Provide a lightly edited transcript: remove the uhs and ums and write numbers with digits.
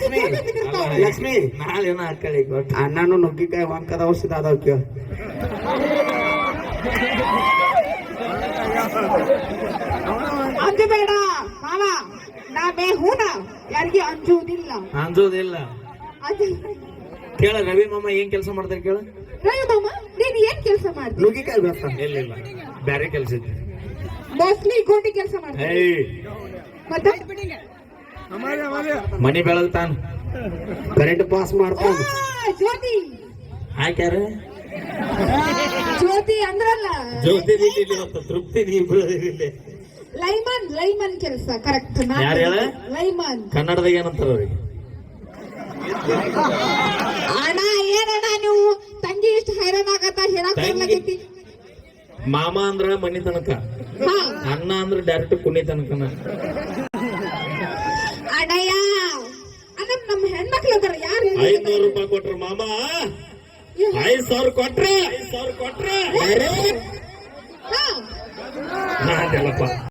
ಲಕ್ಷ್ಮಿ ಲಕ್ಷ್ಮಿ ನಾಳೆ ಏನೋ ಹಾಕಳಿ ಅಣ್ಣನು ನುಗ್ಗಿಕಾಯಿ ವಂಕದ ಔಷಧ ಅದಾವ ಕೇಳ ಅಂಜಬೇಡ ಮಾವ ನಾವೇ ಹೂನ ಯಾರಿಗೆ ಅಂಜುವುದಿಲ್ಲ ಅಂಜೋದಿಲ್ಲ ಕೇಳ ರವಿ ಮಾಮ ಏನ್ ಕೆಲಸ ಮಾಡ್ತಾರೆ ಕೇಳ ರವಿ ಮಾಮ ನೀನ್ ಏನ್ ಕೆಲಸ ಮಾಡ್ತಿ ನುಗ್ಗಿಕಾಯಿ ಬರ್ತಾನೆ ಇಲ್ಲ ಬೇರೆ ಕೆಲಸ ಇತ್ತು ಮೋಸ್ಟ್ಲಿ ಗೋಟಿ ಕೆಲಸ ಮಾಡ್ತೀನಿ ಮತ್ತೆ ಮನಿ ಬೆಳಗ್ತಾನ ಕರೆಂಟ್ ಪಾಸ್ ಮಾಡ್ತಾನ ಜ್ಯೋತಿ ಹಾಕ್ಯಾರ ಜ್ಯೋತಿ ಅಂದ್ರಲ್ಲ ಜ್ಯೋತಿ ತೃಪ್ತಿ ಲೈಮನ್ ಲೈಮನ್ ಕೆಲಸ ಕರೆಕ್ಟ್ ಯಾರು ಹೇಳ ಲೈಮನ್ ಕನ್ನಡದಾಗ ಏನಂತಾರ ಅವ್ರಿಗೆ ಅಣ್ಣ ಏನಣ್ಣ ನೀವು ತಂಗಿ ಇಷ್ಟು ಹೈರಾಣ ಆಗತ್ತ ಹೇಳಕ್ ಬರ್ಲಾಗೈತಿ ಮಾಮ ಅಂದ್ರ ಮನಿ ತನಕ ಅಣ್ಣ ಅಂದ್ರ ಡೈರೆಕ್ಟ್ ಕುಣಿ ತನಕನ ಅಣ್ಣಯ್ಯ ಅಂದ್ರೆ ನಮ್ಮ ಹೆಣ್ಮಕ್ಳು ಅದಾರ ಯಾರು 500 ರೂಪಾಯಿ ಕೊಟ್ರ ಮಾಮ 5,000 ಕೊಟ್ರೆ 5,000 ಕೊಟ್ರೆ ನಾ